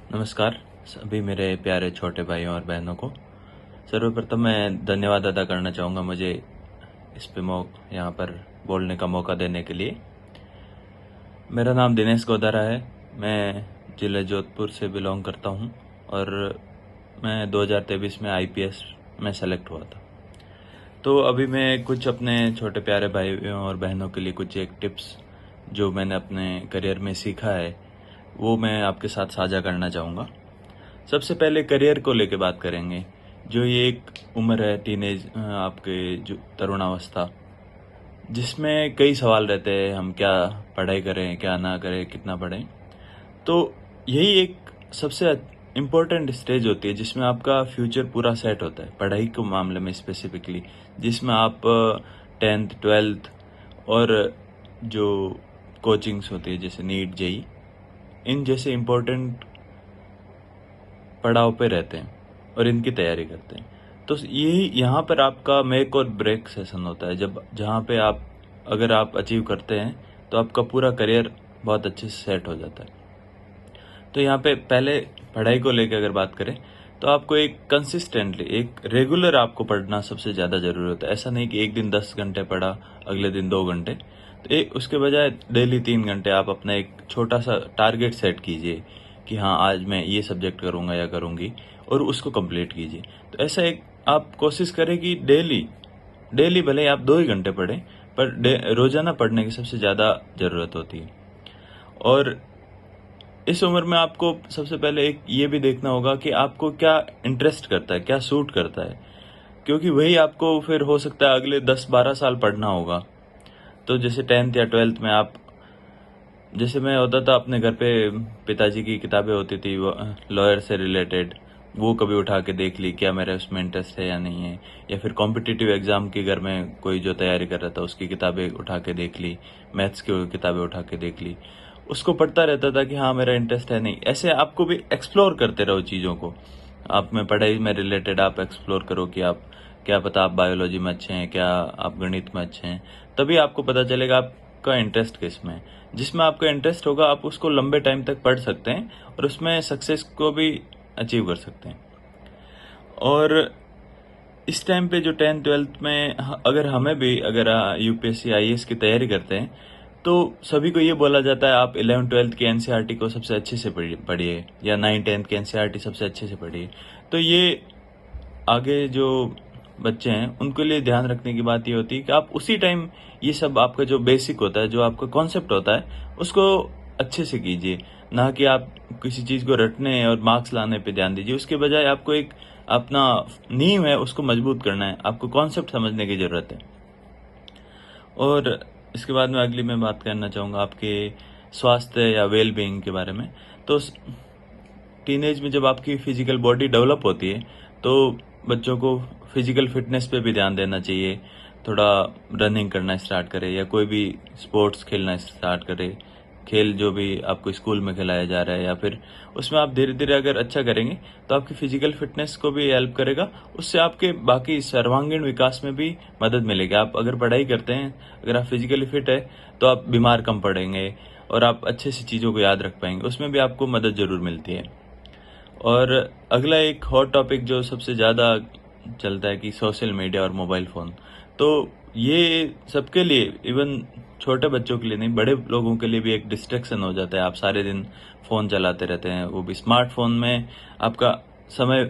नमस्कार सभी मेरे प्यारे छोटे भाइयों और बहनों को। सर्वप्रथम मैं धन्यवाद अदा करना चाहूँगा मुझे इस पे यहाँ पर बोलने का मौका देने के लिए। मेरा नाम दिनेश गोदारा है। मैं जिले जोधपुर से बिलोंग करता हूँ और मैं 2023 में आईपीएस में सेलेक्ट हुआ था। तो अभी मैं कुछ अपने छोटे प्यारे भाइयों और बहनों के लिए कुछ एक टिप्स जो मैंने अपने करियर में सीखा है वो मैं आपके साथ साझा करना चाहूँगा। सबसे पहले करियर को लेके बात करेंगे। जो ये एक उम्र है टीनेज आपके जो तरुणावस्था, जिसमें कई सवाल रहते हैं, हम क्या पढ़ाई करें क्या ना करें, कितना पढ़ें। तो यही एक सबसे इम्पोर्टेंट स्टेज होती है जिसमें आपका फ्यूचर पूरा सेट होता है पढ़ाई के मामले में स्पेसिफिकली, जिसमें आप 10th 12th और जो कोचिंग्स होती है जैसे नीट जेई इन जैसे इम्पोर्टेंट पड़ाव पे रहते हैं और इनकी तैयारी करते हैं। तो यही यहाँ पर आपका मेक और ब्रेक सेशन होता है, जब जहाँ पे आप अगर आप अचीव करते हैं तो आपका पूरा करियर बहुत अच्छे से सेट हो जाता है। तो यहाँ पे पहले पढ़ाई को लेकर अगर बात करें तो आपको एक कंसिस्टेंटली एक रेगुलर आपको पढ़ना सबसे ज़्यादा जरूरी होता है। ऐसा नहीं कि एक दिन 10 घंटे पढ़ा अगले दिन 2 घंटे, तो उसके बजाय डेली 3 घंटे आप अपना एक छोटा सा टारगेट सेट कीजिए कि हाँ आज मैं ये सब्जेक्ट करूँगा या करूँगी और उसको कंप्लीट कीजिए। तो ऐसा एक आप कोशिश करें कि डेली डेली भले ही आप 2 ही घंटे पढ़ें पर रोजाना पढ़ने की सबसे ज़्यादा ज़रूरत होती है। और इस उम्र में आपको सबसे पहले एक ये भी देखना होगा कि आपको क्या इंटरेस्ट करता है, क्या सूट करता है, क्योंकि वही आपको फिर हो सकता है अगले 10-12 साल पढ़ना होगा। तो जैसे 10th या 12th में आप, जैसे मैं होता था अपने घर पे, पिताजी की किताबें होती थी लॉयर से रिलेटेड, वो कभी उठा के देख ली क्या मेरा उसमें इंटरेस्ट है या नहीं है, या फिर कॉम्पिटिटिव एग्जाम की घर में कोई जो तैयारी कर रहा था उसकी किताबें उठा के देख ली, मैथ्स की किताबें उठा के देख ली, उसको पढ़ता रहता था कि हाँ मेरा इंटरेस्ट है नहीं। ऐसे आपको भी एक्सप्लोर करते रहो चीज़ों को। आप में पढ़ाई में रिलेटेड आप एक्सप्लोर करो कि आप क्या पता आप बायोलॉजी में अच्छे हैं, क्या आप गणित में अच्छे हैं, तभी आपको पता चलेगा आपका इंटरेस्ट किस में है। जिसमें आपका इंटरेस्ट होगा आप उसको लंबे टाइम तक पढ़ सकते हैं और उसमें सक्सेस को भी अचीव कर सकते हैं। और इस टाइम पे जो 10th 12th में अगर हमें भी अगर यूपीएससी आईएएस की तैयारी करते हैं तो सभी को ये बोला जाता है आप 11th 12th की एनसीईआरटी को सबसे अच्छे से पढ़िए या 9th 10th की एनसीईआरटी सबसे अच्छे से पढ़िए। तो ये आगे जो बच्चे हैं उनके लिए ध्यान रखने की बात ये होती है कि आप उसी टाइम ये सब आपका जो बेसिक होता है, जो आपका कॉन्सेप्ट होता है, उसको अच्छे से कीजिए, ना कि आप किसी चीज को रटने और मार्क्स लाने पे ध्यान दीजिए। उसके बजाय आपको एक अपना नींव है उसको मजबूत करना है, आपको कॉन्सेप्ट समझने की जरूरत है। और इसके बाद में अगली मैं बात करना चाहूँगा आपके स्वास्थ्य या वेल बीइंग के बारे में। तो टीनेज में जब आपकी फिजिकल बॉडी डेवलप होती है तो बच्चों को फिजिकल फिटनेस पे भी ध्यान देना चाहिए। थोड़ा रनिंग करना स्टार्ट करें या कोई भी स्पोर्ट्स खेलना स्टार्ट करें। खेल जो भी आपको स्कूल में खिलाया जा रहा है या फिर उसमें आप धीरे धीरे अगर अच्छा करेंगे तो आपकी फिजिकल फिटनेस को भी हेल्प करेगा। उससे आपके बाकी सर्वांगीण विकास में भी मदद मिलेगी। आप अगर पढ़ाई करते हैं, अगर आप फिजिकली फिट है तो आप बीमार कम पड़ेंगे और आप अच्छे से चीज़ों को याद रख पाएंगे, उसमें भी आपको मदद जरूर मिलती है। और अगला एक हॉट टॉपिक जो सबसे ज़्यादा चलता है कि सोशल मीडिया और मोबाइल फ़ोन। तो ये सबके लिए, इवन छोटे बच्चों के लिए नहीं, बड़े लोगों के लिए भी एक डिस्ट्रैक्शन हो जाता है। आप सारे दिन फ़ोन चलाते रहते हैं, वो भी स्मार्टफोन में आपका समय